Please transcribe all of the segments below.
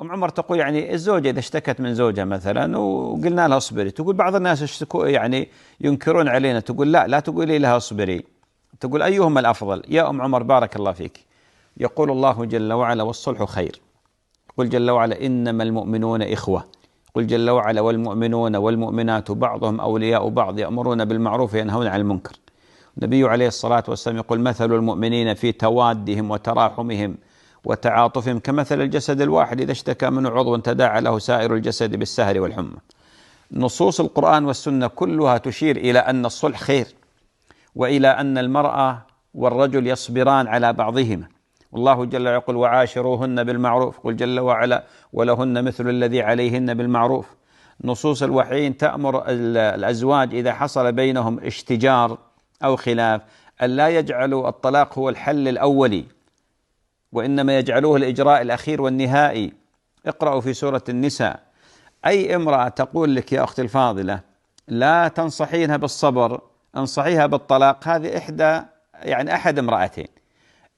أم عمر تقول يعني الزوجة إذا اشتكت من زوجها مثلا وقلنا لها اصبري، تقول بعض الناس اشتكوا يعني ينكرون علينا، تقول لا تقولي لها اصبري، تقول أيهما الأفضل؟ يا أم عمر بارك الله فيك، يقول الله جل وعلا والصلح خير، قل جل وعلا إنما المؤمنون إخوة، قل جل وعلا والمؤمنون والمؤمنات بعضهم أولياء بعض يأمرون بالمعروف وينهون عن المنكر. النبي عليه الصلاة والسلام يقول مثل المؤمنين في توادهم وتراحمهم وتعاطفهم كمثل الجسد الواحد إذا اشتكى منه عضو تداعى له سائر الجسد بالسهر والحمى. نصوص القرآن والسنة كلها تشير إلى أن الصلح خير، وإلى أن المرأة والرجل يصبران على بعضهما، والله جل وعلا يقول وعاشروهن بالمعروف، قل جل وعلا ولهن مثل الذي عليهن بالمعروف. نصوص الوحيين تأمر الأزواج إذا حصل بينهم اشتجار أو خلاف أن لا يجعلوا الطلاق هو الحل الأولي، وإنما يجعلوه الإجراء الأخير والنهائي. اقرأوا في سورة النساء، أي امرأة تقول لك يا أختي الفاضلة لا تنصحينها بالصبر، انصحيها بالطلاق، هذه أحد امرأتين،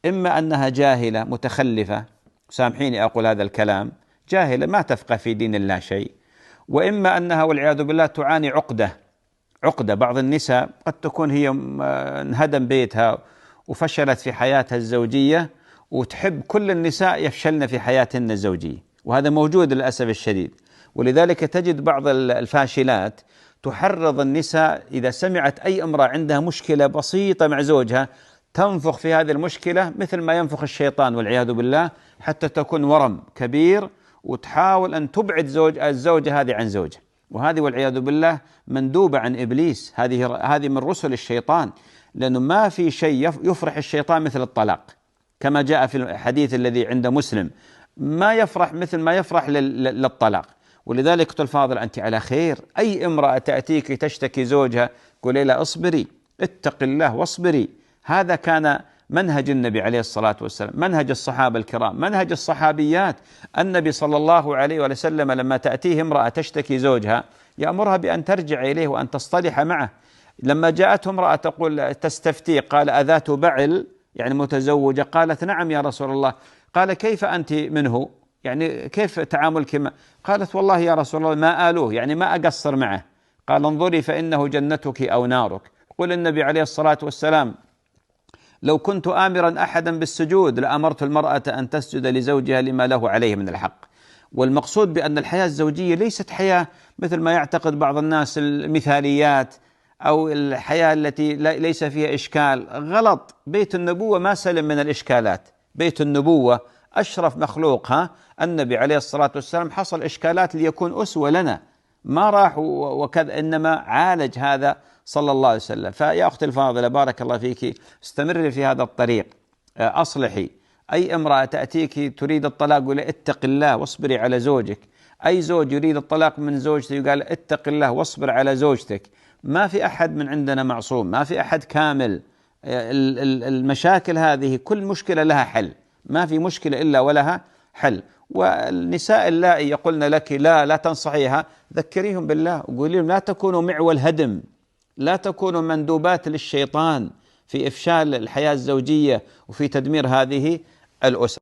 إما أنها جاهلة متخلفة، سامحيني أقول هذا الكلام، جاهلة ما تفقه في دين الله شيء، وإما أنها والعياذ بالله تعاني عقدة. بعض النساء قد تكون هي انهدم بيتها وفشلت في حياتها الزوجية، وتحب كل النساء يفشلن في حياتهن الزوجية، وهذا موجود للأسف الشديد. ولذلك تجد بعض الفاشلات تحرض النساء إذا سمعت أي امرأة عندها مشكلة بسيطة مع زوجها تنفخ في هذه المشكلة مثل ما ينفخ الشيطان والعياذ بالله، حتى تكون ورم كبير، وتحاول أن تبعد الزوجة هذه عن زوجها، وهذه والعياذ بالله مندوبة عن إبليس، هذه من رسل الشيطان، لأنه ما في شيء يفرح الشيطان مثل الطلاق، كما جاء في الحديث الذي عند مسلم، ما يفرح مثل ما يفرح للطلاق. ولذلك أختي الفاضل أنت على خير، أي امرأة تأتيك تشتكي زوجها قولي لها اصبري، اتق الله واصبري. هذا كان منهج النبي عليه الصلاة والسلام، منهج الصحابة الكرام، منهج الصحابيات. النبي صلى الله عليه وسلم لما تأتيه امرأة تشتكي زوجها يأمرها بأن ترجع إليه وأن تصطلح معه. لما جاءته امرأة تقول تستفتي قال أذات بعل يعني متزوجة، قالت نعم يا رسول الله، قال كيف أنت منه، يعني كيف تعاملك معه؟ قالت والله يا رسول الله ما آلوه، يعني ما أقصر معه. قال انظري فإنه جنتك أو نارك. قل النبي عليه الصلاة والسلام لو كنت آمرا أحدا بالسجود لأمرت المرأة أن تسجد لزوجها لما له عليه من الحق. والمقصود بأن الحياة الزوجية ليست حياة مثل ما يعتقد بعض الناس المثاليات، أو الحياة التي ليس فيها إشكال. غلط، بيت النبوة ما سلم من الإشكالات، بيت النبوة أشرف مخلوقها النبي عليه الصلاة والسلام حصل إشكالات ليكون أسوة لنا، ما راح وكذا، إنما عالج هذا صلى الله عليه وسلم. فيا أختي الفاضلة بارك الله فيك، استمري في هذا الطريق، أصلحي. أي امرأة تأتيك تريد الطلاق قول اتق الله واصبري على زوجك، أي زوج يريد الطلاق من زوجته قال اتق الله واصبر على زوجتك. ما في أحد من عندنا معصوم، ما في أحد كامل. المشاكل هذه كل مشكلة لها حل، ما في مشكلة إلا ولها حل. والنساء اللائي يقولن لك لا تنصحيها، ذكريهم بالله وقولي لهم لا تكونوا معول هدم، لا تكونوا مندوبات للشيطان في إفشال الحياة الزوجية وفي تدمير هذه الأسرة.